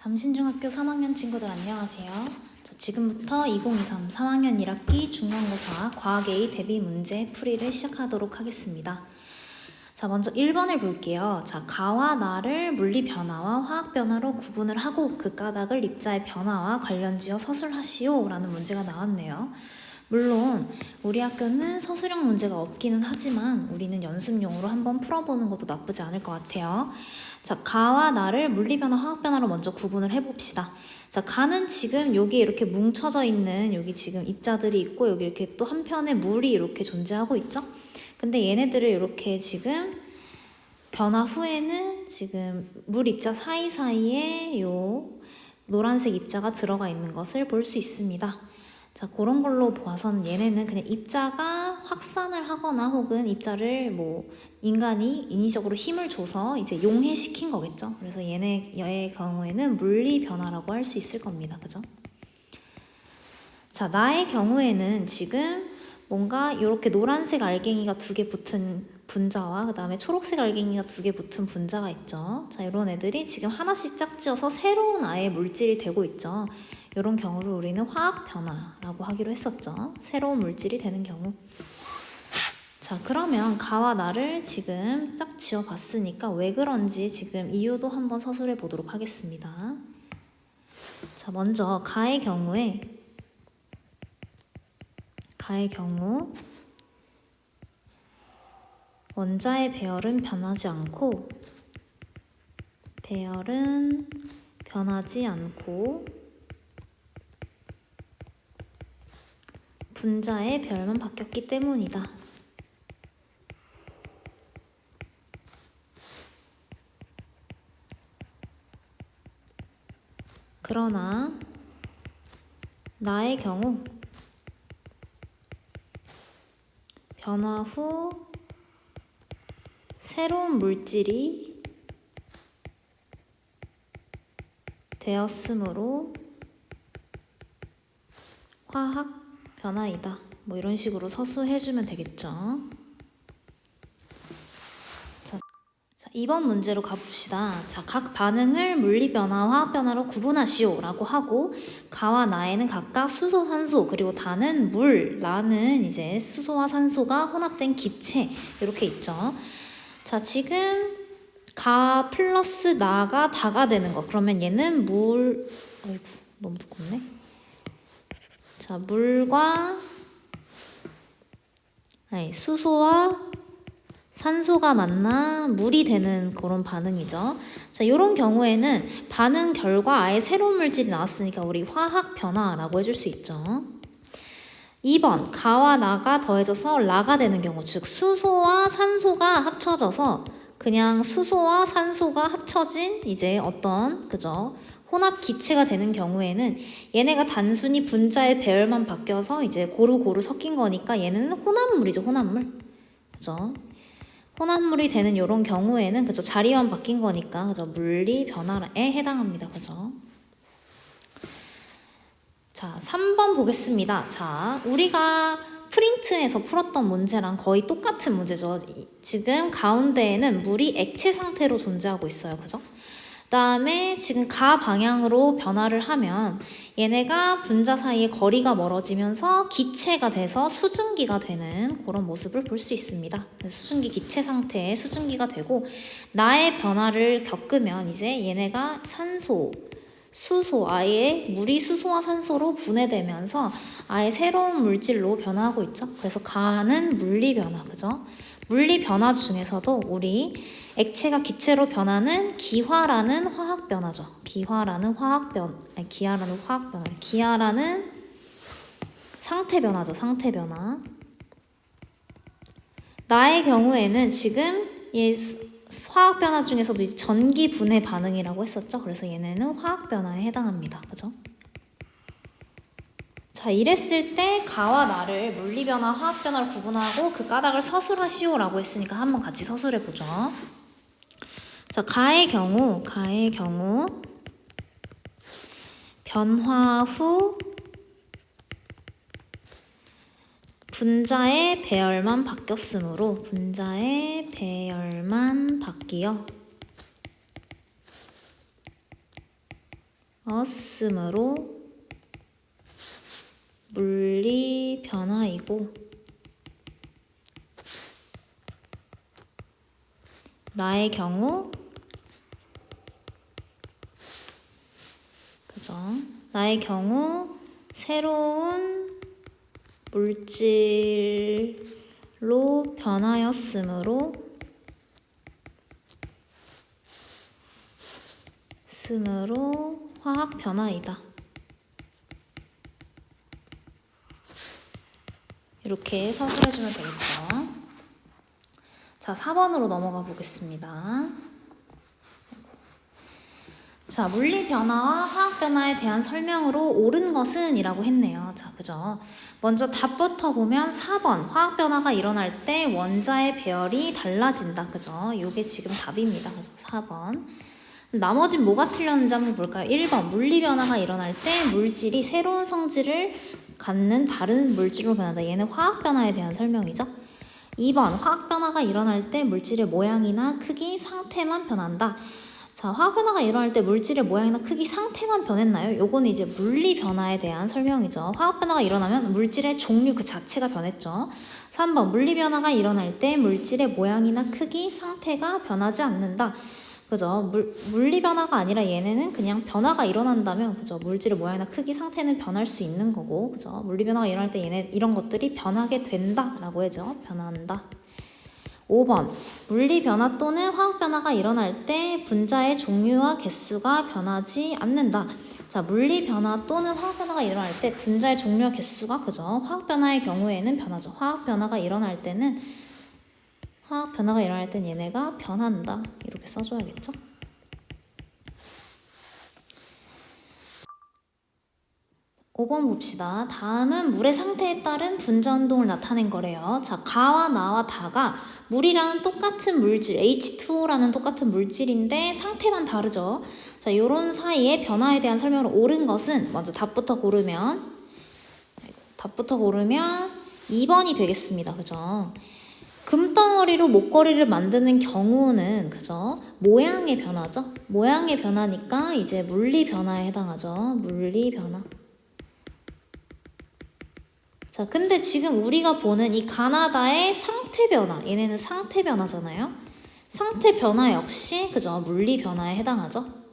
잠신중학교 3학년 친구들 안녕하세요. 자, 지금부터 2023 3학년 1학기 중간고사 과학 A 대비 문제 풀이를 시작하도록 하겠습니다. 자, 먼저 1번을 볼게요. 자, 가와 나를 물리 변화와 화학 변화로 구분을 하고 그 까닭을 입자의 변화와 관련지어 서술하시오 라는 문제가 나왔네요. 물론 우리 학교는 서술형 문제가 없기는 하지만 우리는 연습용으로 한번 풀어보는 것도 나쁘지 않을 것 같아요. 자, 가와 나를 물리변화, 화학변화로 먼저 구분을 해봅시다. 자, 가는 지금 여기 이렇게 뭉쳐져 있는 여기 지금 입자들이 있고 여기 이렇게 또 한편에 물이 이렇게 존재하고 있죠? 근데 얘네들을 이렇게 지금 변화 후에는 지금 물 입자 사이사이에 요 노란색 입자가 들어가 있는 것을 볼 수 있습니다. 자, 그런 걸로 봐서는 얘네는 그냥 입자가 확산을 하거나 혹은 입자를 뭐 인간이 인위적으로 힘을 줘서 이제 용해시킨 거겠죠. 그래서 얘의 경우에는 물리 변화라고 할 수 있을 겁니다. 그죠? 자, 나의 경우에는 지금 뭔가 이렇게 노란색 알갱이가 2개 붙은 분자와 그 다음에 초록색 알갱이가 2개 붙은 분자가 있죠. 자, 이런 애들이 지금 하나씩 짝지어서 새로운 아예 물질이 되고 있죠. 이런 경우를 우리는 화학 변화라고 하기로 했었죠. 새로운 물질이 되는 경우. 자, 그러면 가와 나를 지금 짝 지어 봤으니까 왜 그런지 지금 이유도 한번 서술해 보도록 하겠습니다. 자, 먼저 가의 경우 원자의 배열은 변하지 않고 분자의 배열만 바뀌었기 때문이다. 그러나 나의 경우 변화 후 새로운 물질이 되었으므로 화학 변화이다. 뭐 이런 식으로 서술해주면 되겠죠. 자, 2번 문제로 가봅시다. 자, 각 반응을 물리변화, 화학변화로 구분하시오 라고 하고 가와 나에는 각각 수소, 산소, 그리고 다는 물, 라는 이제 수소와 산소가 혼합된 기체 이렇게 있죠. 자, 지금 가 플러스 나가 다가 되는 거. 그러면 얘는 아이고 너무 두껍네. 자, 수소와 산소가 만나 물이 되는 그런 반응이죠. 자, 이런 경우에는 반응 결과 아예 새로운 물질이 나왔으니까 우리 화학 변화라고 해줄 수 있죠. 2번 가와 나가 더해져서 라가 되는 경우, 즉 수소와 산소가 합쳐져서 그냥 수소와 산소가 합쳐진 이제 어떤 혼합 기체가 되는 경우에는 얘네가 단순히 분자의 배열만 바뀌어서 이제 고루고루 섞인 거니까 얘는 혼합물이죠. 혼합물. 그죠? 혼합물이 되는 이런 경우에는 자리만 바뀐 거니까 물리 변화에 해당합니다. 그죠? 자, 3번 보겠습니다. 자, 우리가 프린트에서 풀었던 문제랑 거의 똑같은 문제죠. 지금 가운데에는 물이 액체 상태로 존재하고 있어요. 그죠? 그다음에 지금 가 방향으로 변화를 하면 얘네가 분자 사이의 거리가 멀어지면서 기체가 돼서 수증기가 되는 그런 모습을 볼 수 있습니다. 수증기 기체 상태의 수증기가 되고 나의 변화를 겪으면 이제 얘네가 수소, 아예 물이 수소와 산소로 분해되면서 아예 새로운 물질로 변화하고 있죠. 그래서 가는 물리 변화, 그죠? 물리 변화 중에서도 우리 액체가 기체로 변하는 기화라는 화학 변화죠. 기화라는 상태 변화죠. 상태 변화. 나의 경우에는 지금 화학 변화 중에서도 이제 전기 분해 반응이라고 했었죠. 그래서 얘네는 화학 변화에 해당합니다. 그죠? 자, 이랬을 때 가와 나를 물리 변화, 화학 변화로 구분하고 그 까닭을 서술하시오 라고 했으니까 한번 같이 서술해 보죠. 자, 가의 경우 변화 후 분자의 배열만 바뀌었으므로 분자의 배열만 바뀌어 었으므로 물리 변화이고 나의 경우 그죠? 나의 경우 새로운 물질로 변하였으므로 화학 변화이다. 이렇게 서술해주면 되겠죠. 자, 4번으로 넘어가 보겠습니다. 자, 물리 변화와 화학 변화에 대한 설명으로 옳은 것은 이라고 했네요. 자, 그죠? 먼저 답부터 보면 4번 화학 변화가 일어날 때 원자의 배열이 달라진다. 그죠? 요게 지금 답입니다. 그죠? 4번. 나머진 뭐가 틀렸는지 한번 볼까요? 1번 물리 변화가 일어날 때 물질이 새로운 성질을 갖는 다른 물질로 변한다. 얘는 화학 변화에 대한 설명이죠. 2번 화학 변화가 일어날 때 물질의 모양이나 크기, 상태만 변한다. 자, 화학 변화가 일어날 때 물질의 모양이나 크기, 상태만 변했나요? 요거는 이제 물리 변화에 대한 설명이죠. 화학 변화가 일어나면 물질의 종류 그 자체가 변했죠. 3번 물리 변화가 일어날 때 물질의 모양이나 크기, 상태가 변하지 않는다. 그죠? 물리 변화가 아니라 얘네는 그냥 변화가 일어난다면, 그죠? 물질의 모양이나 크기, 상태는 변할 수 있는 거고, 그죠? 물리 변화가 일어날 때 얘네 이런 것들이 변하게 된다라고 하죠. 변한다. 5번 물리 변화 또는 화학 변화가 일어날 때 분자의 종류와 개수가 변하지 않는다. 자, 물리 변화 또는 화학 변화가 일어날 때 분자의 종류와 개수가 그죠? 화학 변화의 경우에는 변하죠. 화학 변화가 일어날 때는 얘네가 변한다. 이렇게 써줘야겠죠? (5번) 봅시다. 다음은 물의 상태에 따른 분자 운동을 나타낸 거래요. 자, 가와 나와 다가 물이랑은 똑같은 물질, H2O라는 똑같은 물질인데 상태만 다르죠. 자, 요런 사이에 변화에 대한 설명을 옳은 것은 먼저 답부터 고르면 2번이 되겠습니다. 그죠? 금덩어리로 목걸이를 만드는 경우는 그죠? 모양의 변화죠. 모양의 변화니까 이제 물리 변화에 해당하죠. 물리 변화. 자, 근데 지금 우리가 보는 이 가나다의 상태 변화, 얘네는 상태 변화잖아요. 상태 변화 역시 그죠? 물리 변화에 해당하죠.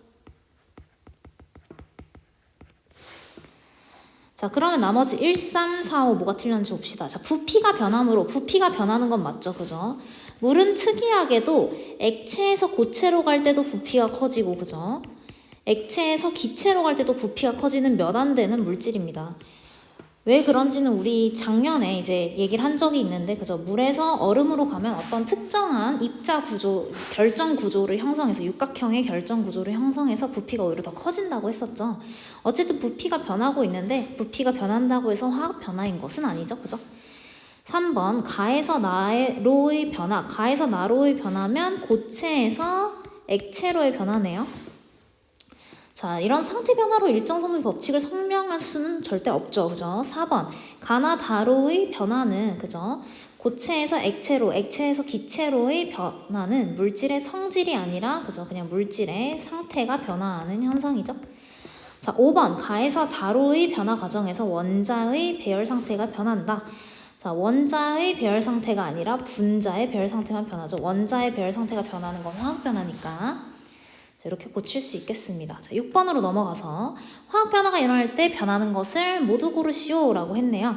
자, 그러면 나머지 1, 3, 4, 5 뭐가 틀렸는지 봅시다. 자, 부피가 변함으로 부피가 변하는 건 맞죠, 그죠? 물은 특이하게도 액체에서 고체로 갈 때도 부피가 커지고, 그죠? 액체에서 기체로 갈 때도 부피가 커지는 몇 안 되는 물질입니다. 왜 그런지는 우리 작년에 이제 얘기를 한 적이 있는데, 그죠? 물에서 얼음으로 가면 어떤 특정한 입자 구조, 결정 구조를 형성해서, 육각형의 결정 구조를 형성해서 부피가 오히려 더 커진다고 했었죠. 어쨌든 부피가 변하고 있는데, 부피가 변한다고 해서 화학 변화인 것은 아니죠. 그죠? 3번, 가에서 나로의 변화. 가에서 나로의 변화면 고체에서 액체로의 변화네요. 자, 이런 상태 변화로 일정 성분의 법칙을 설명할 수는 절대 없죠. 그죠? 4번. 가나 다로의 변화는 그죠? 고체에서 액체로, 액체에서 기체로의 변화는 물질의 성질이 아니라 그죠? 그냥 물질의 상태가 변화하는 현상이죠. 자, 5번. 가에서 다로의 변화 과정에서 원자의 배열 상태가 변한다. 자, 원자의 배열 상태가 아니라 분자의 배열 상태만 변하죠. 원자의 배열 상태가 변하는 건 화학 변화니까. 자, 이렇게 고칠 수 있겠습니다. 자, 6번으로 넘어가서 화학 변화가 일어날 때 변하는 것을 모두 고르시오 라고 했네요.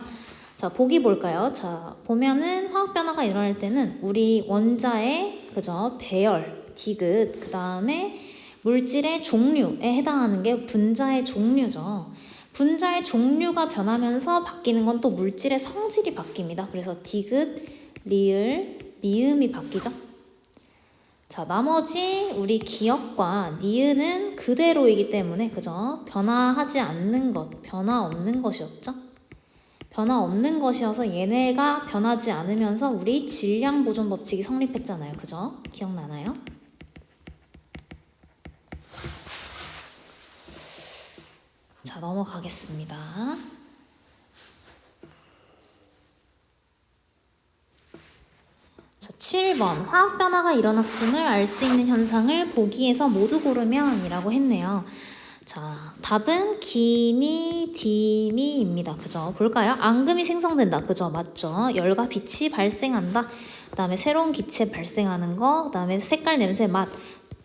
자, 보기 볼까요? 자, 보면은 화학 변화가 일어날 때는 우리 원자의 그죠? 배열, 디귿, 그 다음에 물질의 종류에 해당하는 게 분자의 종류죠. 분자의 종류가 변하면서 바뀌는 건 또 물질의 성질이 바뀝니다. 그래서 디귿, 리을, 미음이 바뀌죠. 자, 나머지 우리 기역과 니은은 그대로이기 때문에 그죠? 변화하지 않는 것, 변화 없는 것이었죠? 변화 없는 것이어서 얘네가 변하지 않으면서 우리 질량 보존 법칙이 성립했잖아요. 그죠? 기억나나요? 자, 넘어가겠습니다. 자, 7번 화학 변화가 일어났음을 알 수 있는 현상을 보기에서 모두 고르면 이라고 했네요. 자, 답은 기니, 디미입니다. 그죠? 볼까요? 앙금이 생성된다. 그죠? 맞죠? 열과 빛이 발생한다. 그 다음에 새로운 기체 발생하는 거, 그 다음에 색깔, 냄새, 맛.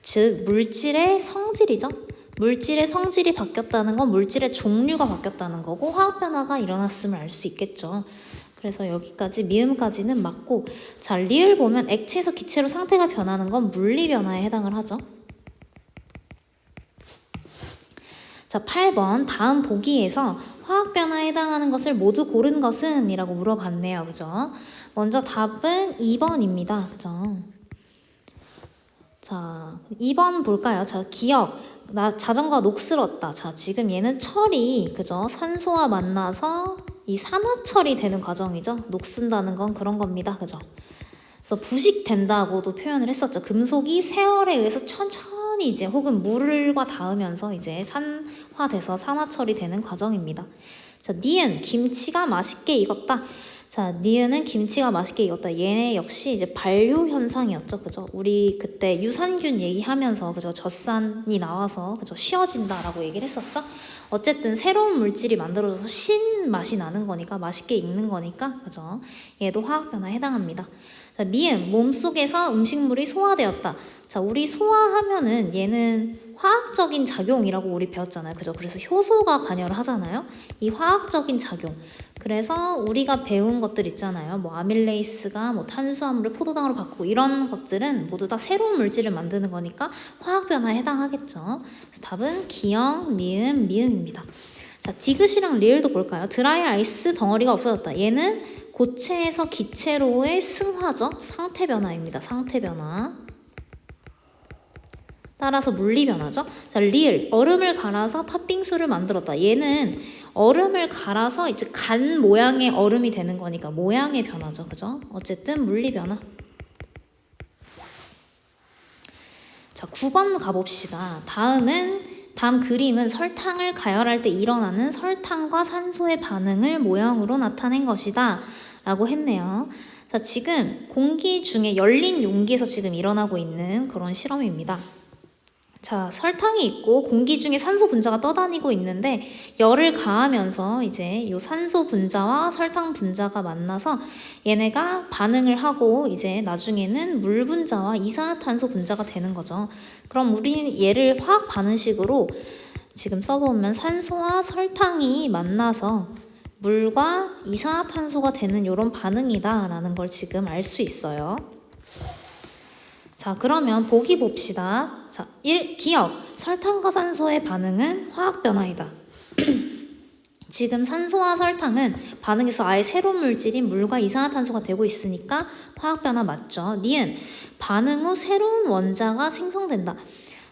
즉, 물질의 성질이죠. 물질의 성질이 바뀌었다는 건 물질의 종류가 바뀌었다는 거고 화학 변화가 일어났음을 알 수 있겠죠. 그래서 여기까지 미음까지는 맞고, 자, 리을 보면 액체에서 기체로 상태가 변하는 건 물리 변화에 해당을 하죠. 자, 8번 다음 보기에서 화학 변화에 해당하는 것을 모두 고른 것은? 이라고 물어봤네요. 그죠? 먼저 답은 2번입니다. 그죠? 자, 2번 볼까요? 자, 기억. 자전거가 녹슬었다. 자, 지금 얘는 철이, 그죠? 산소와 만나서 이 산화철이 되는 과정이죠. 녹슨다는 건 그런 겁니다. 그죠? 그래서 부식된다고도 표현을 했었죠. 금속이 세월에 의해서 천천히 이제 혹은 물과 닿으면서 이제 산화돼서 산화철이 되는 과정입니다. 자, 니은 김치가 맛있게 익었다. 자, 니은은 김치가 맛있게 익었다. 얘네 역시 이제 반류 현상이었죠. 그죠? 우리 그때 유산균 얘기하면서 그죠? 젖산이 나와서 그죠? 쉬어진다라고 얘기를 했었죠. 어쨌든 새로운 물질이 만들어져서 신 맛이 나는 거니까 맛있게 익는 거니까 그죠? 얘도 화학 변화에 해당합니다. 자, 미음 몸속에서 음식물이 소화되었다. 자, 우리 소화하면은 얘는 화학적인 작용이라고 우리 배웠잖아요. 그죠? 그래서 효소가 관여를 하잖아요. 이 화학적인 작용. 그래서 우리가 배운 것들 있잖아요. 뭐 아밀레이스가 뭐 탄수화물을 포도당으로 바꾸고 이런 것들은 모두 다 새로운 물질을 만드는 거니까 화학 변화에 해당하겠죠. 그래서 답은 기역, 니은, 미음입니다. 자, 디귿이랑 리을도 볼까요? 드라이 아이스 덩어리가 없어졌다. 얘는 고체에서 기체로의 승화죠. 상태 변화입니다. 상태 변화. 따라서 물리 변화죠. 자, 리을 얼음을 갈아서 팥빙수를 만들었다. 얘는 얼음을 갈아서 이제 간 모양의 얼음이 되는 거니까 모양의 변화죠. 그죠? 어쨌든 물리 변화. 자, 9번 가봅시다. 다음 그림은 설탕을 가열할 때 일어나는 설탕과 산소의 반응을 모형으로 나타낸 것이다 라고 했네요. 자, 지금 공기 중에 열린 용기에서 지금 일어나고 있는 그런 실험입니다. 자, 설탕이 있고 공기 중에 산소 분자가 떠다니고 있는데 열을 가하면서 이제 요 산소 분자와 설탕 분자가 만나서 얘네가 반응을 하고 이제 나중에는 물 분자와 이산화탄소 분자가 되는 거죠. 그럼 우리 얘를 화학 반응식으로 지금 써보면 산소와 설탕이 만나서 물과 이산화탄소가 되는 이런 반응이다 라는 걸 지금 알 수 있어요. 자, 그러면 보기 봅시다. 자, 1. 기억. 설탕과 산소의 반응은 화학 변화이다. 지금 산소와 설탕은 반응해서 아예 새로운 물질인 물과 이산화탄소가 되고 있으니까 화학 변화 맞죠? 니은. 반응 후 새로운 원자가 생성된다.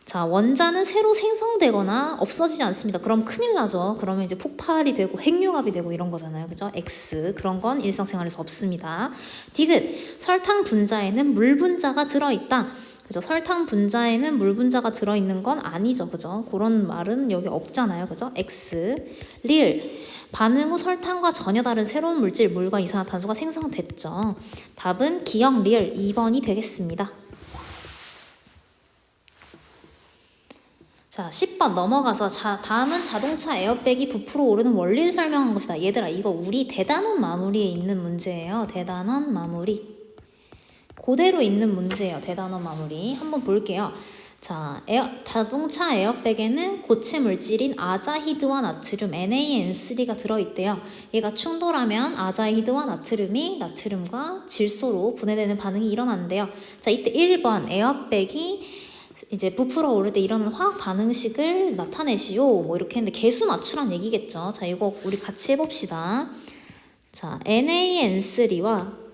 자, 원자는 새로 생성되거나 없어지지 않습니다. 그럼 큰일 나죠. 그러면 이제 폭발이 되고 핵융합이 되고 이런 거잖아요. 그죠? X. 그런 건 일상생활에서 없습니다. 디귿. 설탕 분자에는 물 분자가 들어있다. 그죠? 설탕 분자에는 물 분자가 들어있는 건 아니죠. 그죠? 그런 말은 여기 없잖아요. 그죠? X. 리을. 반응 후 설탕과 전혀 다른 새로운 물질, 물과 이산화탄소가 생성됐죠. 답은 기역, 리을 2번이 되겠습니다. 자, 10번 넘어가서 다음은 자동차 에어백이 부풀어 오르는 원리를 설명한 것이다. 얘들아, 이거 우리 대단원 마무리에 있는 문제예요. 대단원 마무리. 그대로 있는 문제예요. 대단원 마무리. 한번 볼게요. 자, 자동차 에어백에는 고체 물질인 아자히드와 나트륨 NaN3가 들어있대요. 얘가 충돌하면 아자히드와 나트륨이 나트륨과 질소로 분해되는 반응이 일어난대요. 자, 이때 1번 에어백이 이제 부풀어 오를 때 일어나는 화학 반응식을 나타내시오. 뭐 이렇게 했는데 개수 맞추란 얘기겠죠. 자, 이거 우리 같이 해봅시다. 자, NaN3가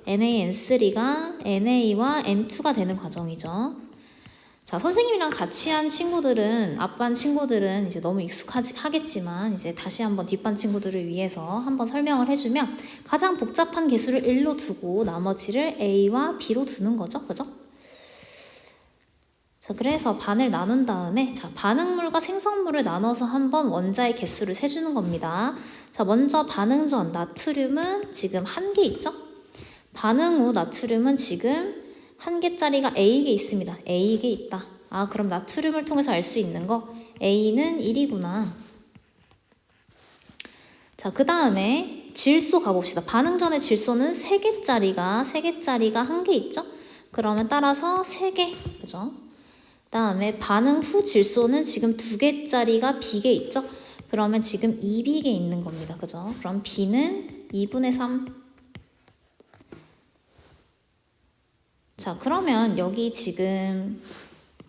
Na와 N2가 되는 과정이죠. 자, 선생님이랑 같이 한 친구들은, 앞반 친구들은 이제 너무 익숙하겠지만 이제 다시 한번 뒷반 친구들을 위해서 한번 설명을 해주면 가장 복잡한 개수를 1로 두고 나머지를 A와 B로 두는 거죠. 그죠? 자, 그래서 반을 나눈 다음에 자, 반응물과 생성물을 나눠서 한번 원자의 개수를 세주는 겁니다. 자, 먼저 반응 전 나트륨은 지금 1개 있죠? 반응 후 나트륨은 지금 1개짜리가 A개 있습니다. A개 있다. 아, 그럼 나트륨을 통해서 알 수 있는 거 A는 1이구나. 자, 그 다음에 질소 가봅시다. 반응 전의 질소는 3개짜리가 1개 있죠? 그러면 따라서 3개, 그죠? 그 다음에 반응 후 질소는 지금 2개짜리가 B개 있죠? 그러면 지금 2B개 있는 겁니다. 그죠? 그럼 B는 2분의 3. 자, 그러면 여기 지금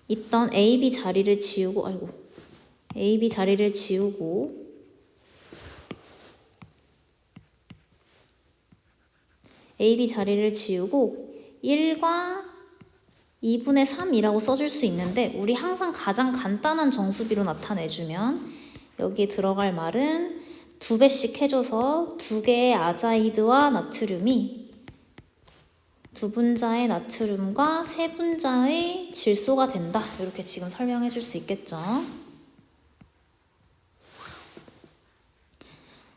있던 AB 자리를 지우고, AB 자리를 지우고, AB 자리를 지우고 1과 2분의 3이라고 써줄 수 있는데 우리 항상 가장 간단한 정수비로 나타내주면 여기에 들어갈 말은 2배씩 해줘서 2개의 아자이드와 나트륨이 2분자의 나트륨과 3분자의 질소가 된다. 이렇게 지금 설명해 줄 수 있겠죠.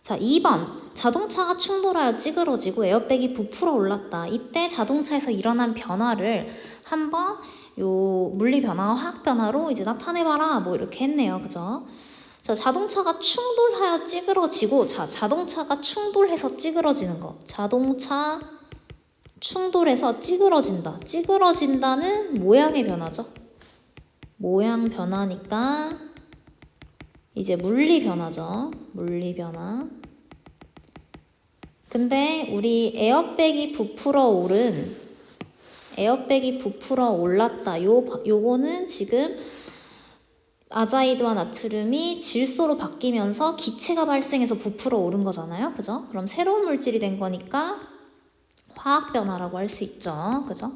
자, 2번. 자동차가 충돌하여 찌그러지고 에어백이 부풀어 올랐다. 이때 자동차에서 일어난 변화를 한번 요 물리 변화와 화학 변화로 이제 나타내봐라. 뭐 이렇게 했네요. 그죠? 자, 자동차가 충돌하여 찌그러지고, 자, 자동차가 충돌해서 찌그러지는 거. 자동차 충돌해서 찌그러진다. 찌그러진다는 모양의 변화죠. 모양 변화니까 이제 물리 변화죠. 물리 변화. 근데 우리 에어백이 부풀어 올랐다. 요거는 지금 아자이드와 나트륨이 질소로 바뀌면서 기체가 발생해서 부풀어 오른 거잖아요. 그죠? 그럼 새로운 물질이 된 거니까 화학 변화라고 할 수 있죠. 그죠?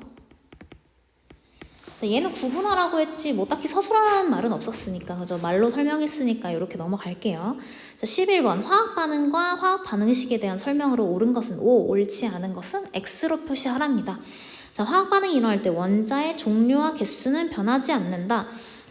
얘는 구분하라고 했지 뭐 딱히 서술하라는 말은 없었으니까, 그죠? 말로 설명했으니까 이렇게 넘어갈게요. 자, 11번 화학 반응과 화학 반응식에 대한 설명으로 옳은 것은 O, 옳지 않은 것은 X로 표시하랍니다. 자, 화학 반응이 일어날 때 원자의 종류와 개수는 변하지 않는다.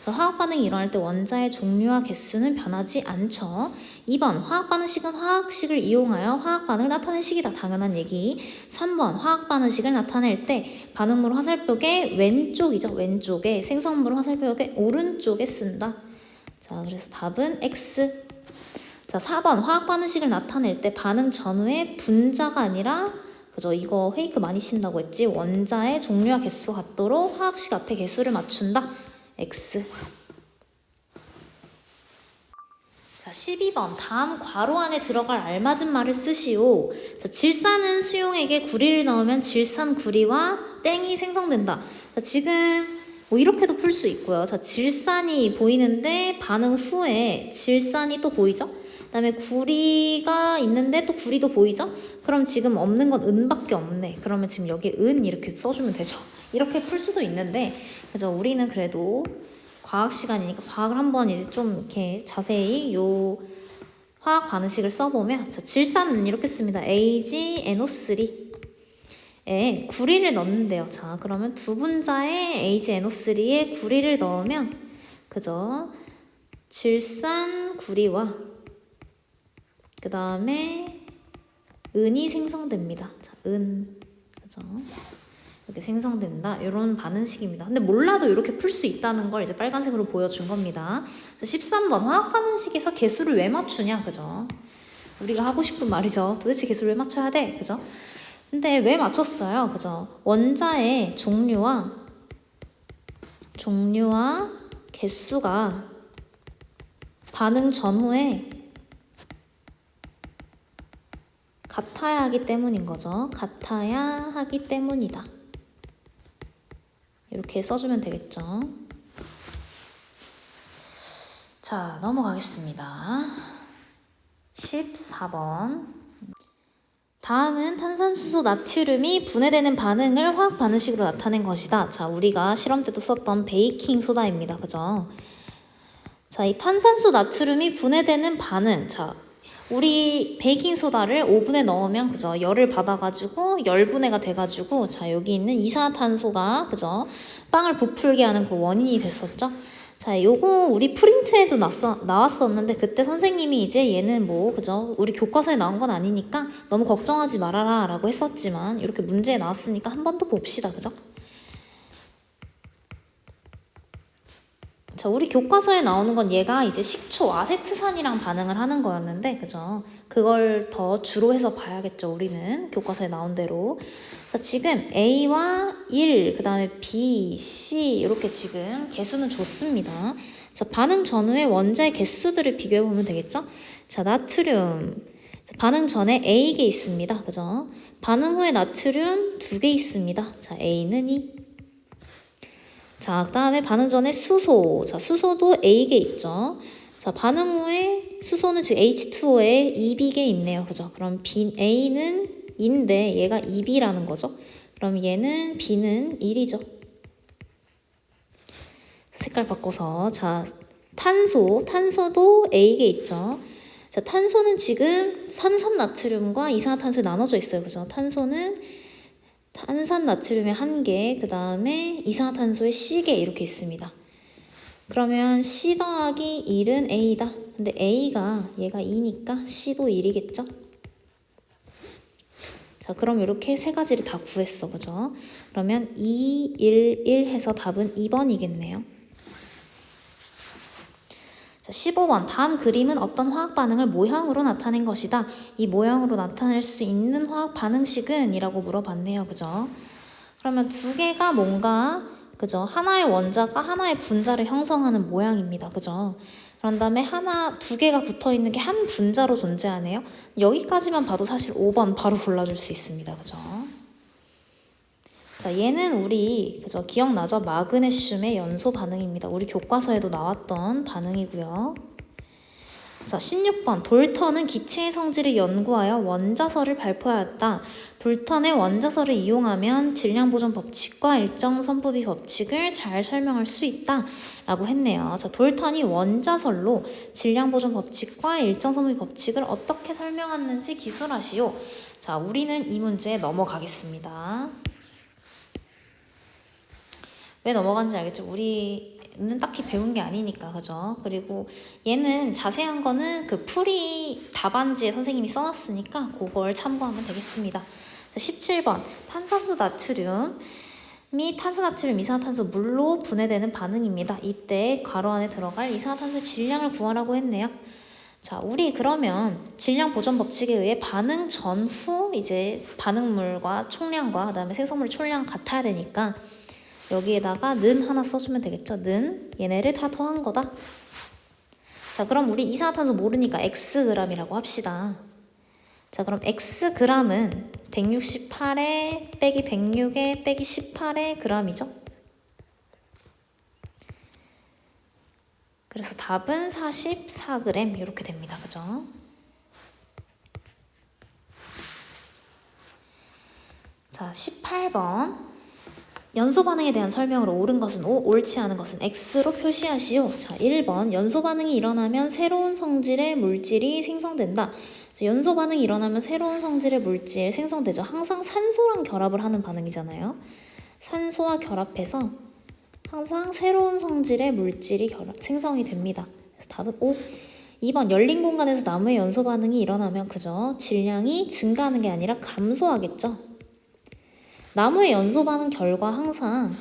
자, 화학 반응이 일어날 때 원자의 종류와 개수는 변하지 않죠. 2번 화학 반응식은 화학식을 이용하여 화학 반응을 나타낸 식이다. 당연한 얘기. 3번 화학 반응식을 나타낼 때 반응물 화살표의 왼쪽이죠. 왼쪽에, 생성물 화살표의 오른쪽에 쓴다. 자, 그래서 답은 X. 자, 4번 화학 반응식을 나타낼 때 반응 전후에 분자가 아니라, 그죠? 이거 페이크 많이 친다고 했지. 원자의 종류와 개수 같도록 화학식 앞에 개수를 맞춘다. X. 자, 12번 다음 괄호 안에 들어갈 알맞은 말을 쓰시오. 자, 질산은 수용액에 구리를 넣으면 질산 구리와 땡이 생성된다. 자, 지금 뭐 이렇게도 풀 수 있고요. 자, 질산이 보이는데 반응 후에 질산이 또 보이죠? 그 다음에 구리가 있는데 또 구리도 보이죠? 그럼 지금 없는 건 은밖에 없네. 그러면 지금 여기에 은 이렇게 써주면 되죠. 이렇게 풀 수도 있는데, 그죠? 우리는 그래도 과학 시간이니까 과학을 한번 이제 좀 이렇게 자세히 요 화학 반응식을 써보면, 자, 질산은 이렇게 씁니다. AgNO3에 구리를 넣는데요. 자, 그러면 2분자의 AgNO3에 구리를 넣으면, 그죠? 질산 구리와 그 다음에 은이 생성됩니다. 자, 은, 그죠? 이렇게 생성된다. 이런 반응식입니다. 근데 몰라도 이렇게 풀 수 있다는 걸 이제 빨간색으로 보여준 겁니다. 13번 화학 반응식에서 개수를 왜 맞추냐, 그죠? 우리가 하고 싶은 말이죠. 도대체 개수를 왜 맞춰야 돼, 그죠? 근데 왜 맞췄어요, 그죠? 원자의 종류와 개수가 반응 전후에 같아야 하기 때문인 거죠. 같아야 하기 때문이다. 이렇게 써주면 되겠죠. 자, 넘어가겠습니다. 14번. 다음은 탄산수소 나트륨이 분해되는 반응을 화학 반응식으로 나타낸 것이다. 자, 우리가 실험 때도 썼던 베이킹 소다입니다. 그죠? 자, 이 탄산수 나트륨이 분해되는 반응. 자, 우리 베이킹소다를 오븐에 넣으면, 그죠? 열을 받아가지고 열분해가 돼가지고, 자, 여기 있는 이산화탄소가, 그죠? 빵을 부풀게 하는 그 원인이 됐었죠? 자, 요거 우리 프린트에도 나왔었는데, 그때 선생님이 이제 얘는 뭐, 그죠? 우리 교과서에 나온 건 아니니까 너무 걱정하지 말아라 라고 했었지만, 이렇게 문제에 나왔으니까 한 번 더 봅시다. 그죠? 자, 우리 교과서에 나오는 건 얘가 이제 식초 아세트산이랑 반응을 하는 거였는데, 그죠? 그걸 더 주로 해서 봐야겠죠, 우리는. 교과서에 나온 대로. 자, 지금 A와 1, 그 다음에 B, C, 이렇게 지금 개수는 좋습니다. 자, 반응 전후의 원자의 개수들을 비교해보면 되겠죠? 자, 나트륨. 자, 반응 전에 A개 있습니다. 그죠? 반응 후에 나트륨 2개 있습니다. 자, A는 2. 자, 그 다음에 반응 전에 수소. 자, 수소도 A개 있죠. 자, 반응 후에 수소는 지금 H2O에 2B개 있네요. 그죠? 그럼 A는 2인데 얘가 2B라는 거죠. 그럼 얘는 B는 1이죠. 색깔 바꿔서. 자, 탄소도 A개 있죠. 자, 탄소는 지금 산산나트륨과 이산화탄소에 나눠져 있어요. 그죠? 탄소는 탄산나트륨의 1개, 그 다음에 이산화탄소의 C개 이렇게 있습니다. 그러면 C 더하기 1은 A다. 근데 A가 얘가 2니까 C도 1이겠죠? 자, 그럼 이렇게 세 가지를 다 구했어. 그죠? 그러면 2, 1, 1 해서 답은 2번이겠네요. 자, 15번. 다음 그림은 어떤 화학 반응을 모형으로 나타낸 것이다. 이 모형으로 나타낼 수 있는 화학 반응식은? 이라고 물어봤네요. 그죠? 그러면 두 개가 뭔가, 그죠? 하나의 원자가 하나의 분자를 형성하는 모양입니다. 그죠? 그런 다음에 두 개가 붙어 있는 게 한 분자로 존재하네요. 여기까지만 봐도 사실 5번 바로 골라줄 수 있습니다. 그죠? 자, 얘는 우리, 그죠? 기억나죠? 마그네슘의 연소 반응입니다. 우리 교과서에도 나왔던 반응이고요. 자, 16번. 돌턴은 기체의 성질을 연구하여 원자설을 발표하였다. 돌턴의 원자설을 이용하면 질량보존 법칙과 일정 선부비 법칙을 잘 설명할 수 있다. 라고 했네요. 자, 돌턴이 원자설로 질량보존 법칙과 일정 선부비 법칙을 어떻게 설명했는지 기술하시오. 자, 우리는 이 문제에 넘어가겠습니다. 왜 넘어간지 알겠죠? 우리는 딱히 배운 게 아니니까, 그죠? 그리고 얘는 자세한 거는 그 풀이 답안지에 선생님이 써놨으니까 그걸 참고하면 되겠습니다. 17번. 탄산수 나트륨이 탄산나트륨 이산화탄소 물로 분해되는 반응입니다. 이때 괄호 안에 들어갈 이산화탄소의 질량을 구하라고 했네요. 자, 우리 그러면 질량 보존 법칙에 의해 반응 전후 이제 반응물과 총량과 그다음에 생성물 총량 같아야 되니까 여기에다가 는 하나 써주면 되겠죠. 는 얘네를 다 더한 거다. 자, 그럼 우리 이산화탄소 모르니까 Xg이라고 합시다. 자, 그럼 Xg은 168에 빼기 106에 빼기 18의 g이죠. 그래서 답은 44g 이렇게 됩니다. 그죠? 자, 18번. 연소 반응에 대한 설명으로 옳은 것은 O, 옳지 않은 것은 X로 표시하시오. 자, 1번. 연소 반응이 일어나면 새로운 성질의 물질이 생성된다. 자, 연소 반응이 일어나면 새로운 성질의 물질 생성되죠. 항상 산소랑 결합을 하는 반응이잖아요. 산소와 결합해서 항상 새로운 성질의 물질이 생성이 됩니다. 그래서 답은 O. 2번. 열린 공간에서 나무의 연소 반응이 일어나면 그죠? 질량이 증가하는 게 아니라 감소하겠죠. 나무의 연소 반응 결과 항상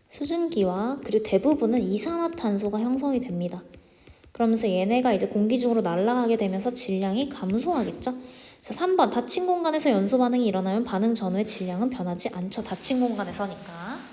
수증기와 그리고 대부분은 이산화탄소가 형성이 됩니다. 그러면서 얘네가 이제 공기 중으로 날아가게 되면서 질량이 감소하겠죠. 자, 3번. 닫힌 공간에서 연소 반응이 일어나면 반응 전후의 질량은 변하지 않죠. 닫힌 공간에서니까.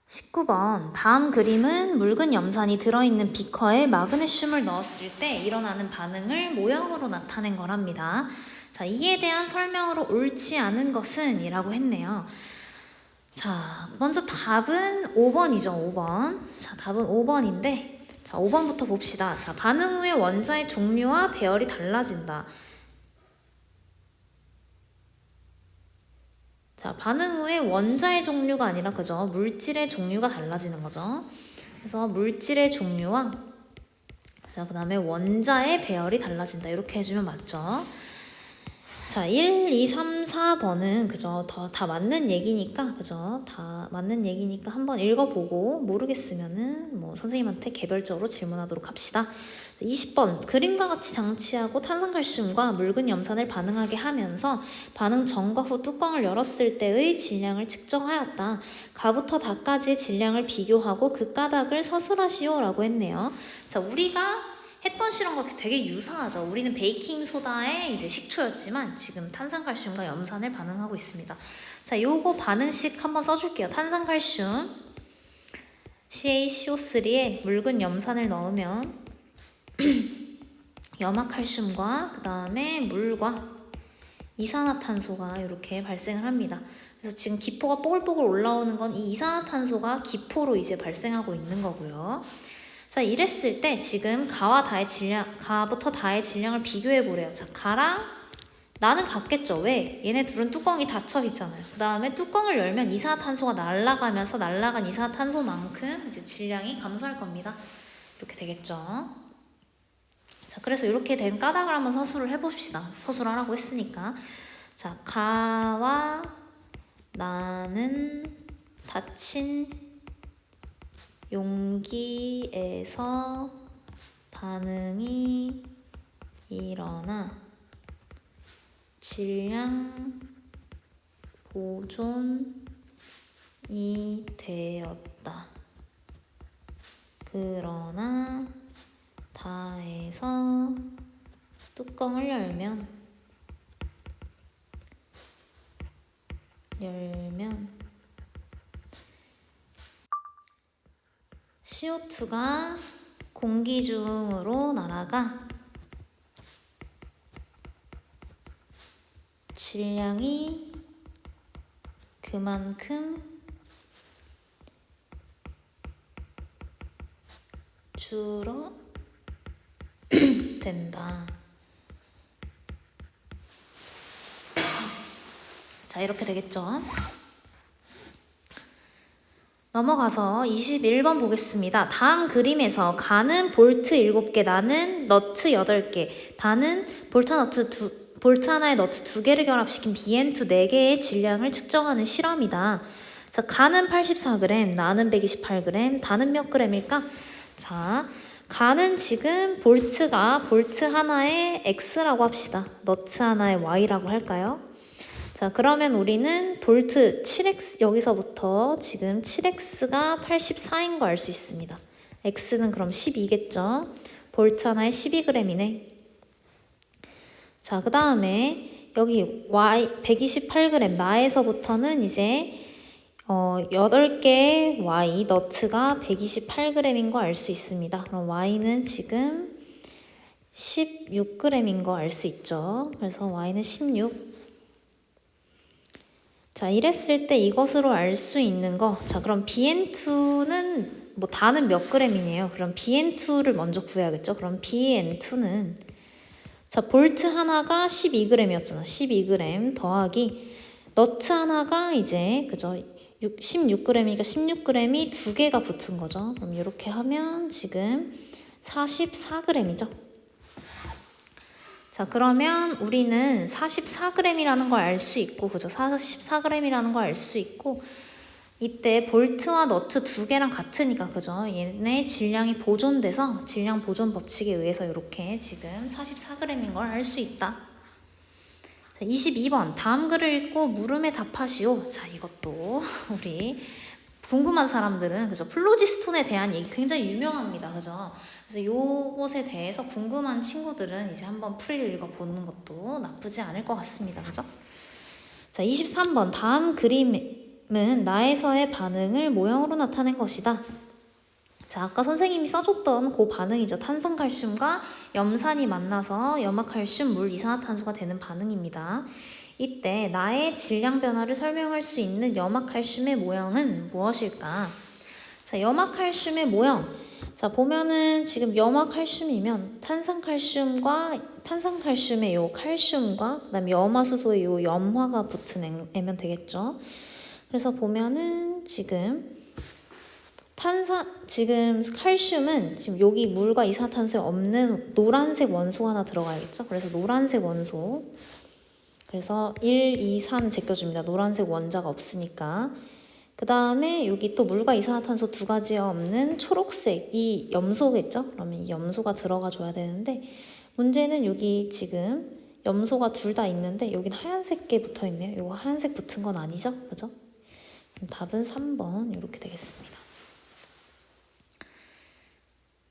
19번. 다음 그림은 묽은 염산이 들어있는 비커에 마그네슘을 넣었을 때 일어나는 반응을 모형으로 나타낸 거랍니다. 자, 이에 대한 설명으로 옳지 않은 것은? 이라고 했네요. 자, 먼저 답은 5번이죠. 5번. 자, 답은 5번인데, 자, 5번부터 봅시다. 자, 반응 후에 원자의 종류와 배열이 달라진다. 자, 반응 후에 원자의 종류가 아니라 그죠? 물질의 종류가 달라지는 거죠. 그래서 물질의 종류와 자, 그다음에 원자의 배열이 달라진다. 이렇게 해주면 맞죠? 자, 1, 2, 3, 4번은 그죠? 다 맞는 얘기니까 그죠? 다 맞는 얘기니까 한번 읽어보고 모르겠으면은 뭐 선생님한테 개별적으로 질문하도록 합시다. 20번 그림과 같이 장치하고 탄산칼슘과 묽은 염산을 반응하게 하면서 반응 전과 후 뚜껑을 열었을 때의 질량을 측정하였다. 가부터 다까지의 질량을 비교하고 그 까닭을 서술하시오 라고 했네요. 자, 우리가 했던 실험과 되게 유사하죠. 우리는 베이킹소다에 이제 식초였지만 지금 탄산칼슘과 염산을 반응하고 있습니다. 자, 요거 반응식 한번 써줄게요. 탄산칼슘 CaCO3에 묽은 염산을 넣으면 염화칼슘과 그 다음에 물과 이산화탄소가 이렇게 발생을 합니다. 그래서 지금 기포가 뽀글뽀글 올라오는 건 이 이산화탄소가 기포로 이제 발생하고 있는 거고요. 자, 이랬을 때 지금 가와 다의 질량, 가부터 다의 질량을 비교해 보래요. 자, 가랑 나는 같겠죠. 왜? 얘네 둘은 뚜껑이 닫혀 있잖아요. 그 다음에 뚜껑을 열면 이산화탄소가 날아가면서 날아간 이산화탄소만큼 이제 질량이 감소할 겁니다. 이렇게 되겠죠. 자, 그래서 이렇게 된 까닭을 한번 서술을 해봅시다. 서술하라고 했으니까. 자, 가와 나는 닫힌 용기에서 반응이 일어나 질량 보존이 되었다. 그러나 다에서 뚜껑을 열면 CO2가 공기 중으로 날아가 질량이 그만큼 줄어든다. 자, 이렇게 되겠죠. 넘어가서 21번 보겠습니다. 다음 그림에서 가는 볼트 7개, 나는 너트 8개, 다는 볼트 하나에 너트 2개를 결합시킨 BN2 4개의 질량을 측정하는 실험이다. 자, 가는 84g, 나는 128g, 다는 몇 g일까? 자, 가는 지금 볼트 하나에 X라고 합시다. 너트 하나에 Y라고 할까요? 자, 그러면 우리는 볼트 7X, 여기서부터 지금 7X가 84인 거 알 수 있습니다. X는 그럼 12겠죠? 볼트 하나에 12g이네. 자, 그 다음에 여기 Y 128g, 나에서부터는 이제 8개의 Y, 너트가 128g인 거 알 수 있습니다. 그럼 Y는 지금 16g인 거 알 수 있죠. 그래서 Y는 16. 자, 이랬을 때 이것으로 알 수 있는 거. 자, 그럼 BN2는 뭐 다는 몇 g이네요. 그럼 BN2를 먼저 구해야겠죠. 그럼 BN2는 자, 볼트 하나가 12g이었잖아. 12g 더하기 너트 하나가 이제 그죠? 16g이니까 16g이 2개가 붙은 거죠. 그럼 이렇게 하면 지금 44g이죠. 자, 그러면 우리는 44g이라는 걸 알 수 있고, 그죠? 44g이라는 걸 알 수 있고, 이때 볼트와 너트 2개랑 같으니까, 그죠? 얘네 질량이 보존돼서 질량 보존 법칙에 의해서 이렇게 지금 44g인 걸 알 수 있다. 자, 22번. 다음 글을 읽고 물음에 답하시오. 자, 이것도 우리 궁금한 사람들은 그죠? 플로지스톤에 대한 얘기 굉장히 유명합니다. 그죠? 그래서 요것에 대해서 궁금한 친구들은 이제 한번 풀이를 읽어보는 것도 나쁘지 않을 것 같습니다. 그죠? 자, 23번. 다음 그림은 나에서의 반응을 모형으로 나타낸 것이다. 자, 아까 선생님이 써줬던 그 반응이죠. 탄산칼슘과 염산이 만나서 염화칼슘, 물, 이산화탄소가 되는 반응입니다. 이때 나의 질량 변화를 설명할 수 있는 염화칼슘의 모형은 무엇일까? 자, 염화칼슘의 모형. 자, 보면은 지금 염화칼슘이면 탄산칼슘의 요 칼슘과 그다음에 염화수소의 요 염화가 붙은 애면 되겠죠. 그래서 보면은 지금 칼슘은 지금 여기 물과 이산화탄소에 없는 노란색 원소가 하나 들어가야겠죠. 그래서 노란색 원소. 그래서 1, 2, 4는 제껴줍니다. 노란색 원자가 없으니까. 그 다음에 여기 또 물과 이산화탄소 두 가지에 없는 초록색 이 염소겠죠? 그러면 이 염소가 들어가 줘야 되는데 문제는 여기 지금 염소가 둘 다 있는데 여긴 하얀색 게 붙어 있네요. 이거 하얀색 붙은 건 아니죠? 그죠? 그럼 답은 3번 이렇게 되겠습니다.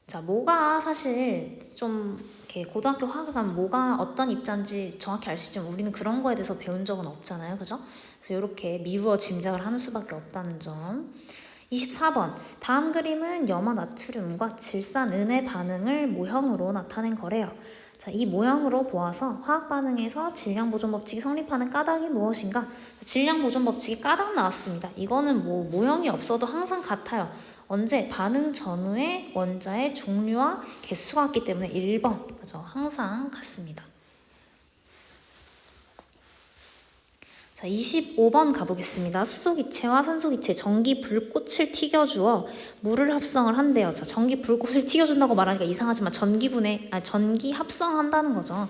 자, 뭐가 사실 좀 이렇게 고등학교 화학을 가면 뭐가 어떤 입자인지 정확히 알 수 있지만 우리는 그런 거에 대해서 배운 적은 없잖아요. 그죠? 그래서 이렇게 미루어 짐작을 하는 수밖에 없다는 점. 24번. 다음 그림은 염화 나트륨과 질산 은의 반응을 모형으로 나타낸 거래요. 자, 이 모형으로 보아서 화학 반응에서 질량 보존 법칙이 성립하는 까닭이 무엇인가? 질량 보존 법칙이 까닭 나왔습니다. 이거는 뭐 모형이 없어도 항상 같아요. 언제? 반응 전후에 원자의 종류와 개수가 같기 때문에 1번. 그죠? 항상 같습니다. 자, 25번 가보겠습니다. 수소기체와 산소기체 전기 불꽃을 튀겨주어 물을 합성을 한대요. 자, 전기 불꽃을 튀겨준다고 말하니까 이상하지만 전기 합성한다는 거죠.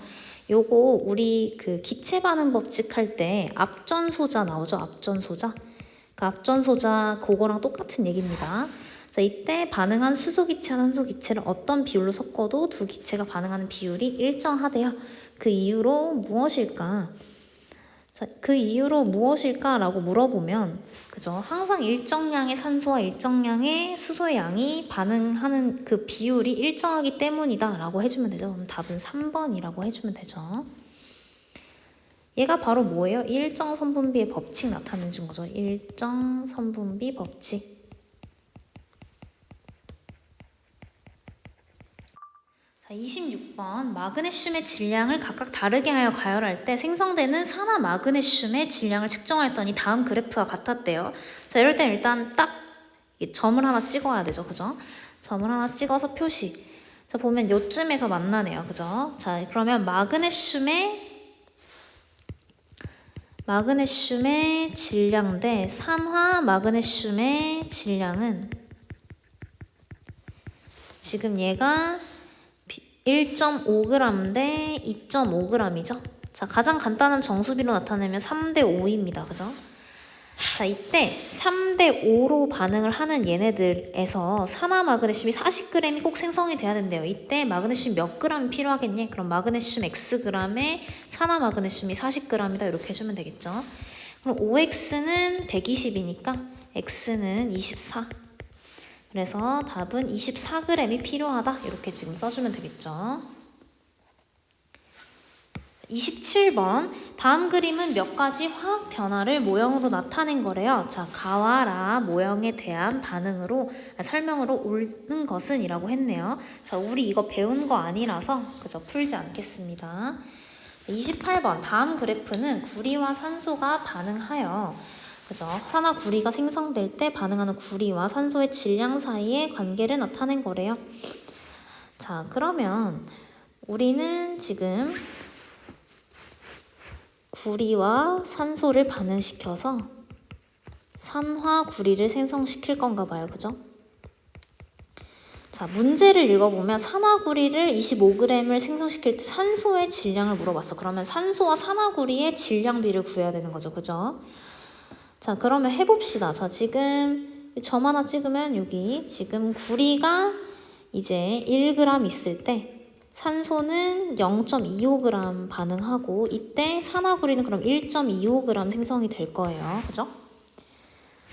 요거 우리 그 기체 반응 법칙 할 때 앞전소자 나오죠. 앞전소자. 그 앞전소자 그거랑 똑같은 얘기입니다. 자, 이때 반응한 수소기체와 산소기체를 어떤 비율로 섞어도 두 기체가 반응하는 비율이 일정하대요. 그 이유로 무엇일까? 자, 그 이유로 무엇일까라고 물어보면 그죠? 항상 일정량의 산소와 일정량의 수소의 양이 반응하는 그 비율이 일정하기 때문이다 라고 해주면 되죠. 그럼 답은 3번이라고 해주면 되죠. 얘가 바로 뭐예요? 일정 선분비의 법칙 나타내 준 거죠. 일정 선분비 법칙. 자, 26번 마그네슘의 질량을 각각 다르게 하여 가열할 때 생성되는 산화 마그네슘의 질량을 측정하였더니 다음 그래프와 같았대요. 자, 이럴 땐 일단 딱 점을 하나 찍어야 되죠. 그죠? 점을 하나 찍어서 표시. 자, 보면 요쯤에서 만나네요. 그죠? 자, 그러면 마그네슘의 질량 대 산화 마그네슘의 질량은 지금 얘가 1.5g 대 2.5g이죠. 자, 가장 간단한 정수비로 나타내면 3대 5입니다. 그죠? 자, 이때 3대 5로 반응을 하는 얘네들에서 산화 마그네슘이 40g이 꼭 생성이 돼야 된대요. 이때 마그네슘 몇 g이 필요하겠니? 그럼 마그네슘 xg에 산화 마그네슘이 40g이다. 이렇게 해주면 되겠죠. 그럼 OX는 120이니까 X는 24. 그래서 답은 24g이 필요하다. 이렇게 지금 써주면 되겠죠. 27번. 다음 그림은 몇 가지 화학 변화를 모형으로 나타낸 거래요. 자, 가와라 모형에 대한 설명으로 옳은 것은 이라고 했네요. 자, 우리 이거 배운 거 아니라서 그저 풀지 않겠습니다. 28번. 다음 그래프는 구리와 산소가 반응하여 그죠? 산화 구리가 생성될 때 반응하는 구리와 산소의 질량 사이의 관계를 나타낸 거래요. 자, 그러면 우리는 지금 구리와 산소를 반응시켜서 산화 구리를 생성시킬 건가 봐요. 그죠? 자, 문제를 읽어보면 산화 구리를 25g을 생성시킬 때 산소의 질량을 물어봤어. 그러면 산소와 산화 구리의 질량비를 구해야 되는 거죠. 그죠? 자, 그러면 해봅시다. 자, 지금 점 하나 찍으면 여기 지금 구리가 이제 1g 있을 때 산소는 0.25g 반응하고 이때 산화구리는 그럼 1.25g 생성이 될 거예요. 그죠?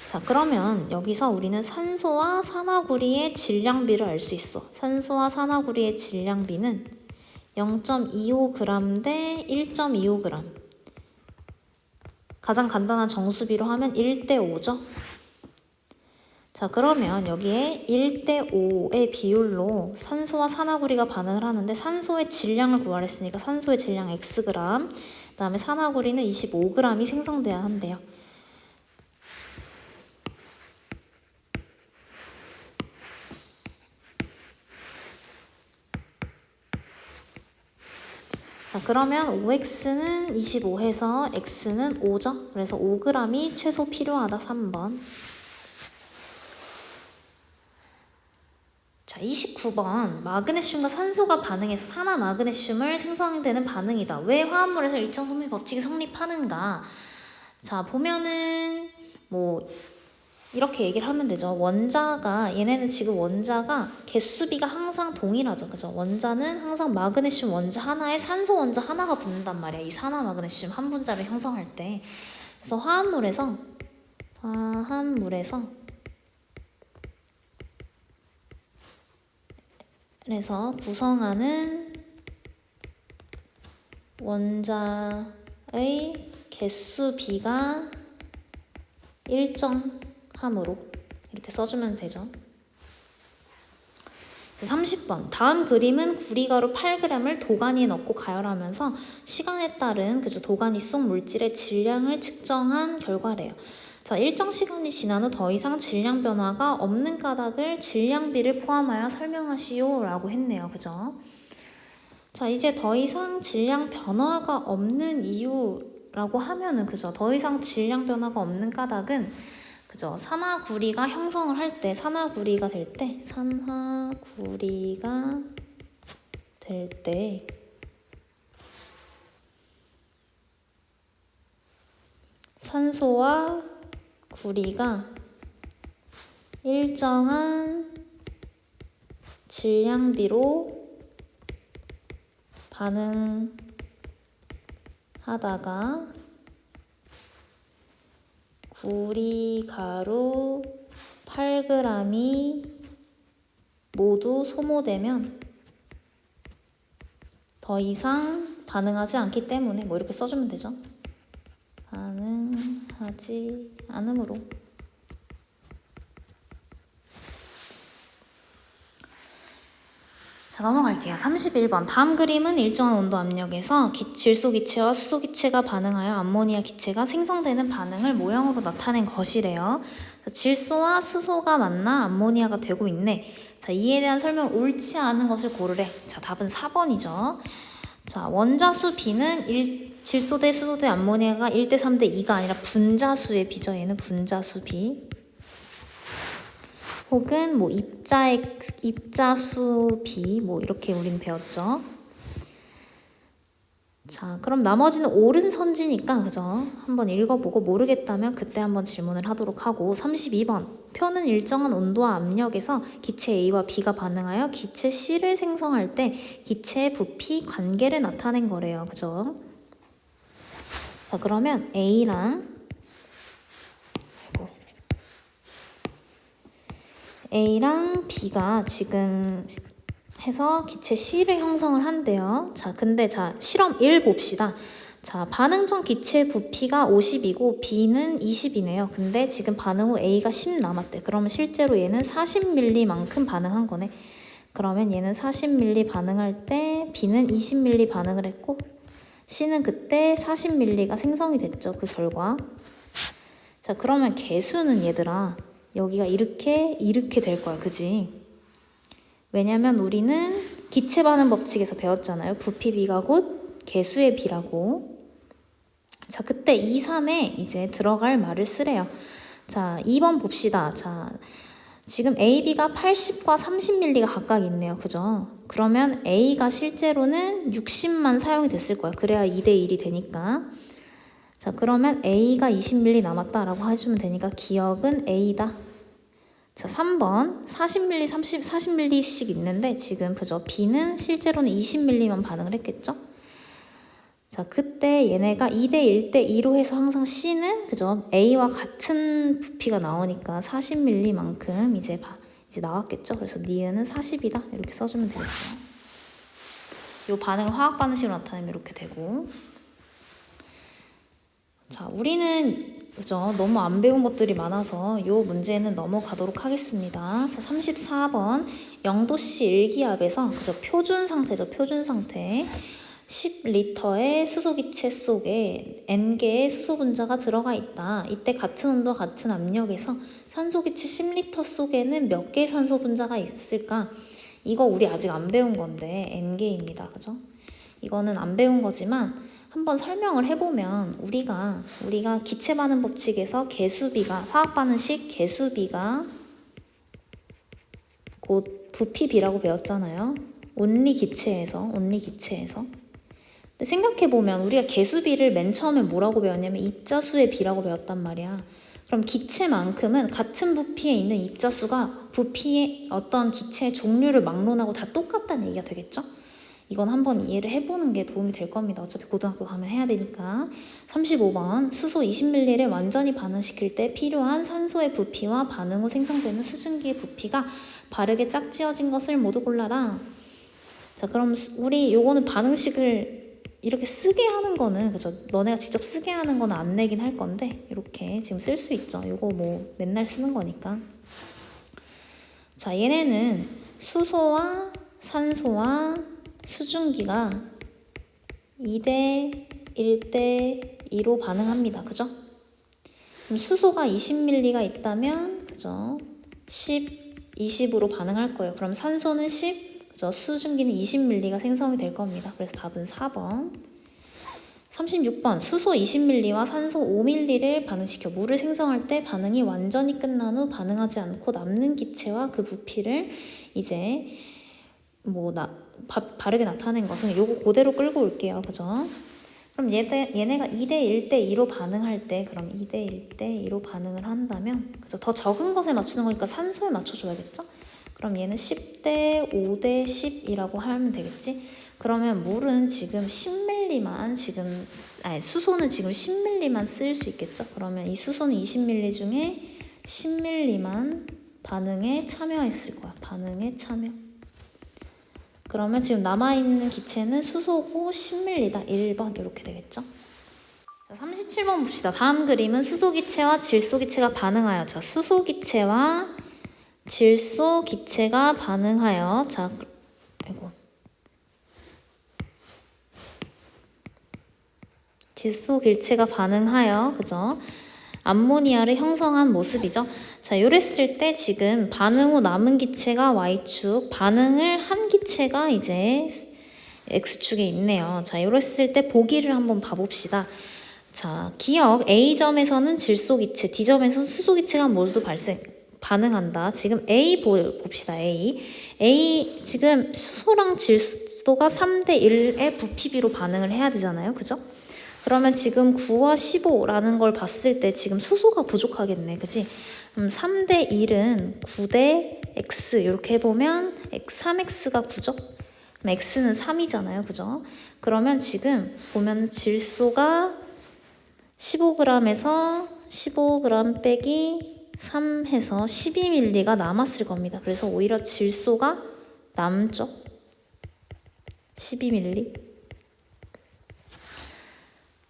자, 그러면 여기서 우리는 산소와 산화구리의 질량비를 알 수 있어. 산소와 산화구리의 질량비는 0.25g 대 1.25g. 가장 간단한 정수비로 하면 1대 5죠. 자, 그러면 여기에 1대 5의 비율로 산소와 산화구리가 반응을 하는데 산소의 질량을 구하랬으니까 산소의 질량 Xg, 그 다음에 산화구리는 25g이 생성돼야 한대요. 자, 그러면 OX는 25 해서 X는 5죠. 그래서 5g이 최소 필요하다. 3번. 자, 29번. 마그네슘과 산소가 반응해서 산화 마그네슘을 생성되는 반응이다. 왜 화합물에서 일정 성립 법칙이 성립하는가? 자, 보면은 뭐 이렇게 얘기를 하면 되죠. 원자가, 얘네는 지금 원자가 개수비가 항상 동일하죠. 그죠? 원자는 항상 마그네슘 원자 하나에 산소 원자 하나가 붙는단 말이야. 이 산화 마그네슘 한 분자를 형성할 때. 그래서 화합물에서 그래서 구성하는 원자의 개수비가 일정함으로 이렇게 써주면 되죠. 30번. 다음 그림은 구리가루 8g을 도가니에 넣고 가열하면서 시간에 따른 도가니 속 물질의 질량을 측정한 결과래요. 자, 일정 시간이 지난 후 더 이상 질량 변화가 없는 까닭을 질량비를 포함하여 설명하시오 라고 했네요. 그죠? 자, 이제 더 이상 질량 변화가 없는 이유라고 하면은 그죠? 더 이상 질량 변화가 없는 까닭은 그죠? 산화구리가 형성을 할 때, 산화구리가 될 때 산소와 구리가 일정한 질량비로 반응하다가 구리가루 8g이 모두 소모되면 더 이상 반응하지 않기 때문에 뭐 이렇게 써주면 되죠. 반응하지 않으므로. 자, 넘어갈게요. 31번. 다음 그림은 일정한 온도 압력에서 질소 기체와 수소 기체가 반응하여 암모니아 기체가 생성되는 반응을 모형으로 나타낸 것이래요. 자, 질소와 수소가 만나 암모니아가 되고 있네. 자, 이에 대한 설명 옳지 않은 것을 고르래. 자, 답은 4번이죠. 자, 원자수 B는 질소 대 수소 대 암모니아가 1대 3 대 2가 아니라 분자수의 B죠. 얘는 분자수 B. 혹은 뭐 입자수 B 뭐 이렇게 우리는 배웠죠. 자, 그럼 나머지는 옳은 선지니까 그죠? 한번 읽어보고 모르겠다면 그때 한번 질문을 하도록 하고 32번. 표는 일정한 온도와 압력에서 기체 A와 B가 반응하여 기체 C를 생성할 때 기체의 부피 관계를 나타낸 거래요. 그죠? 자, 그러면 A랑 B가 지금 해서 기체 C를 형성을 한대요. 자, 근데 실험 1 봅시다. 자, 반응 전 기체 부피가 50이고 B는 20이네요. 근데 지금 반응 후 A가 10 남았대. 그러면 실제로 얘는 40ml만큼 반응한 거네. 그러면 얘는 40ml 반응할 때 B는 20ml 반응을 했고 C는 그때 40ml가 생성이 됐죠. 그 결과. 자, 그러면 개수는 얘들아 여기가 이렇게 될 거야. 그지? 왜냐면 우리는 기체 반응 법칙에서 배웠잖아요. 부피 B가 곧 개수의 B라고. 자, 그때 2, 3에 이제 들어갈 말을 쓰래요. 자, 2번 봅시다. 자, 지금 A, B가 80과 30ml가 각각 있네요. 그죠? 그러면 A가 실제로는 60만 사용이 됐을 거야. 그래야 2대 1이 되니까. 자, 그러면 A가 20ml 남았다라고 해주면 되니까 기억은 A다. 자, 3번 40ml, 40ml씩 있는데 지금 그죠? B는 실제로는 20ml만 반응을 했겠죠? 자, 그때 얘네가 2대 1대 2로 해서 항상 C는 그죠? A와 같은 부피가 나오니까 40ml만큼 이제 나왔겠죠? 그래서 니은은 40이다 이렇게 써주면 되겠죠. 이 반응을 화학 반응식으로 나타내면 이렇게 되고. 자, 우리는 그죠? 너무 안 배운 것들이 많아서 이 문제는 넘어가도록 하겠습니다. 자, 34번 0도씨 일기압에서 그죠? 표준 상태죠. 표준 상태. 10리터의 수소기체 속에 N개의 수소 분자가 들어가 있다. 이때 같은 온도 같은 압력에서 산소기체 10리터 속에는 몇 개의 산소 분자가 있을까? 이거 우리 아직 안 배운 건데 N개입니다. 그죠? 이거는 안 배운 거지만 한번 설명을 해보면 우리가 기체 반응 법칙에서 개수비가 화학 반응식 개수비가 곧 부피 B라고 배웠잖아요. 온리 기체에서. 근데 생각해보면 우리가 개수비를 맨 처음에 뭐라고 배웠냐면 입자수의 B라고 배웠단 말이야. 그럼 기체만큼은 같은 부피에 있는 입자수가 부피의 어떤 기체의 종류를 막론하고 다 똑같다는 얘기가 되겠죠? 이건 한번 이해를 해보는 게 도움이 될 겁니다. 어차피 고등학교 가면 해야 되니까. 35번 수소 20ml를 완전히 반응시킬 때 필요한 산소의 부피와 반응 후 생성되는 수증기의 부피가 바르게 짝지어진 것을 모두 골라라. 자, 그럼 우리 요거는 반응식을 이렇게 쓰게 하는 거는, 그죠? 너네가 직접 쓰게 하는 거는 안 내긴 할 건데 이렇게 지금 쓸 수 있죠. 요거 뭐 맨날 쓰는 거니까. 자, 얘네는 수소와 산소와 수증기가 2대 1대 2로 반응합니다. 그죠? 그럼 수소가 20ml가 있다면, 그죠? 10, 20으로 반응할 거예요. 그럼 산소는 10, 그죠? 수증기는 20ml가 생성이 될 겁니다. 그래서 답은 4번. 36번 수소 20ml와 산소 5ml를 반응시켜 물을 생성할 때 반응이 완전히 끝난 후 반응하지 않고 남는 기체와 그 부피를 이제 바르게 나타낸 것은 요거 그대로 끌고 올게요. 그죠? 그럼 얘네가 2대 1대 2로 반응할 때, 그럼 2대 1대 2로 반응을 한다면, 그죠? 더 적은 것에 맞추는 거니까 산소에 맞춰줘야겠죠? 그럼 얘는 10대 5대 10이라고 하면 되겠지? 그러면 물은 지금 10ml만 수소는 지금 10ml만 쓸 수 있겠죠? 그러면 이 수소는 20ml 중에 10ml만 반응에 참여했을 거야. 반응에 참여. 그러면 지금 남아있는 기체는 수소고 10ml다. 1번 이렇게 되겠죠? 자, 37번 봅시다. 다음 그림은 수소기체와 질소기체가 반응하여, 자, 수소기체와 질소기체가 반응하여, 자, 질소기체가 반응하여, 그죠? 암모니아를 형성한 모습이죠. 자, 요랬을 때 지금 반응 후 남은 기체가 Y축, 반응을 한 기체가 이제 X축에 있네요. 자, 요랬을 때 보기를 한번 봐봅시다. 자, 기억 A점에서는 질소기체, D점에서는 수소기체가 모두 반응한다. 지금 A 봅시다. A 지금 수소랑 질소가 3대 1의 부피비로 반응을 해야 되잖아요. 그죠? 그러면 지금 9와 15라는 걸 봤을 때 지금 수소가 부족하겠네. 그치? 그럼 3대 1은 9대 X 이렇게 해보면 3X가 9죠? 그럼 X는 3이잖아요. 그죠? 그러면 지금 보면 질소가 15g에서 15g 빼기 3 해서 12ml가 남았을 겁니다. 그래서 오히려 질소가 남죠. 12ml.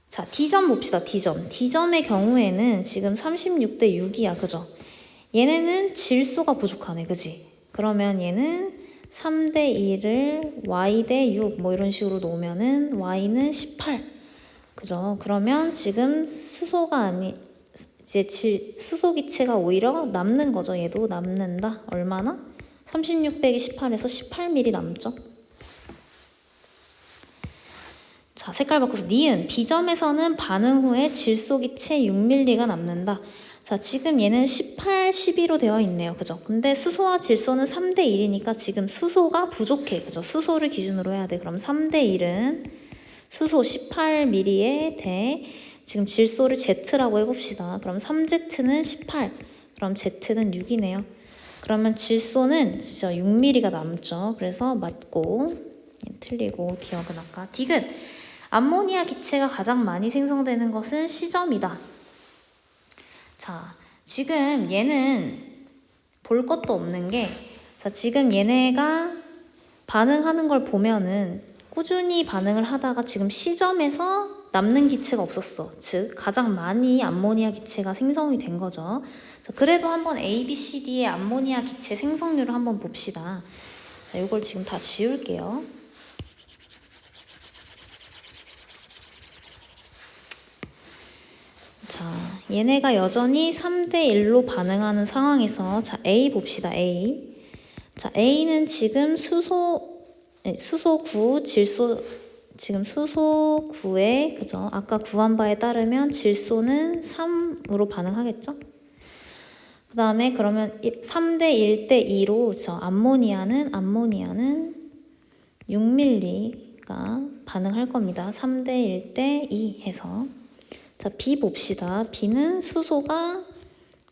자, D점 봅시다. D점의 경우에는 지금 36대 6이야. 그죠? 얘네는 질소가 부족하네. 그지? 그러면 얘는 3대 1을 Y대 6 뭐 이런 식으로 놓으면은 Y는 18. 그죠? 그러면 지금 수소기체가 오히려 남는 거죠. 얘도 남는다. 얼마나? 36 빼기 18에서 18ml 남죠. 자, 색깔 바꿔서 니은. B점에서는 반응 후에 질소기체 6ml가 남는다. 자, 지금 얘는 18, 12로 되어 있네요. 그죠? 근데 수소와 질소는 3대 1이니까 지금 수소가 부족해. 그죠? 수소를 기준으로 해야 돼. 그럼 3대 1은 수소 18ml에 대 지금 질소를 Z라고 해봅시다. 그럼 3Z는 18. 그럼 Z는 6이네요. 그러면 질소는 진짜 6ml가 남죠. 그래서 맞고 틀리고 기억은 아까 디귿. 암모니아 기체가 가장 많이 생성되는 것은 C점이다. 자, 지금 얘는 볼 것도 없는 게, 자, 지금 얘네가 반응하는 걸 보면은 꾸준히 반응을 하다가 지금 C점에서 남는 기체가 없었어. 즉, 가장 많이 암모니아 기체가 생성이 된 거죠. 자, 그래도 한번 A, B, C, D의 암모니아 기체 생성률을 한번 봅시다. 자, 이걸 지금 다 지울게요. 자, 얘네가 여전히 3대 1로 반응하는 상황에서, 자, A 봅시다. A. 자, A는 지금 수소 9, 지금 수소 9에, 그죠? 아까 구한 바에 따르면 질소는 3으로 반응하겠죠? 그 다음에 그러면 3대 1대 2로, 암모니아는 6ml가 반응할 겁니다. 3대 1대 2 해서. 자, B 봅시다. B는 수소가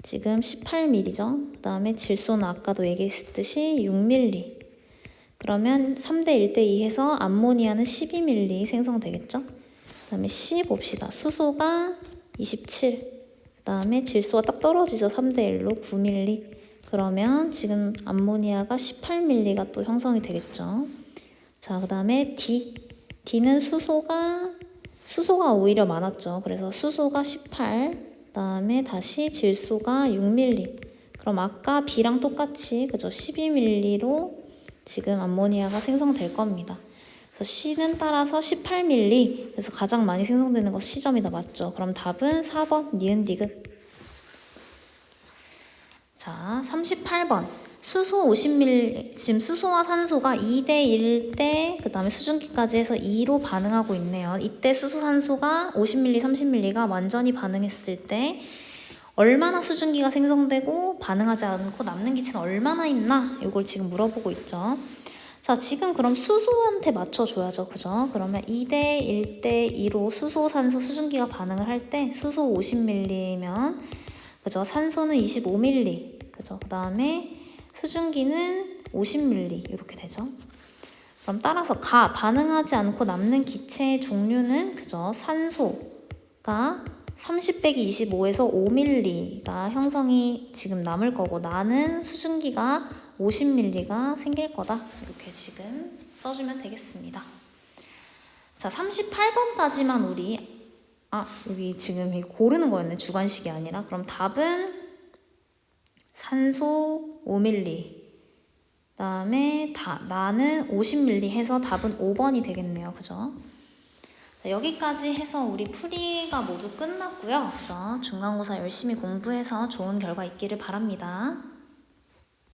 지금 18mm죠. 그 다음에 질소는 아까도 얘기했듯이 6mm. 그러면 3대 1대 2 해서 암모니아는 12mm 생성되겠죠. 그 다음에 C 봅시다. 수소가 27. 그 다음에 질소가 딱 떨어지죠. 3대 1로 9mm. 그러면 지금 암모니아가 18mm가 또 형성이 되겠죠. 자, 그 다음에 D. D는 수소가 오히려 많았죠. 그래서 수소가 18. 그 다음에 다시 질소가 6mm. 그럼 아까 B랑 똑같이 그죠? 12mm로 지금 암모니아가 생성될 겁니다. 그래서 C는 따라서 18mm. 그래서 가장 많이 생성되는 거 C점이다. 맞죠? 그럼 답은 4번 니은 디귿. 자, 38번. 수소 50ml, 지금 수소와 산소가 2대 1대 그 다음에 수증기까지 해서 2로 반응하고 있네요. 이때 수소, 산소가 50ml, 30ml가 완전히 반응했을 때 얼마나 수증기가 생성되고 반응하지 않고 남는 기체는 얼마나 있나? 이걸 지금 물어보고 있죠. 자, 지금 그럼 수소한테 맞춰줘야죠. 그죠? 그러면 2대 1대 2로 수소, 산소, 수증기가 반응을 할 때 수소 50ml면 그죠? 산소는 25ml. 그죠? 그 다음에 수증기는 50ml 이렇게 되죠. 그럼 따라서 반응하지 않고 남는 기체의 종류는 그죠? 산소가 30-25에서 5ml가 형성이 지금 남을 거고 나는 수증기가 50ml가 생길 거다. 이렇게 지금 써주면 되겠습니다. 자, 38번까지만 우리 여기 지금 고르는 거였네. 주관식이 아니라. 그럼 답은 산소 5ml. 그다음에 나는 50ml 해서 답은 5번이 되겠네요. 그죠? 자, 여기까지 해서 우리 풀이가 모두 끝났고요. 그죠? 중간고사 열심히 공부해서 좋은 결과 있기를 바랍니다.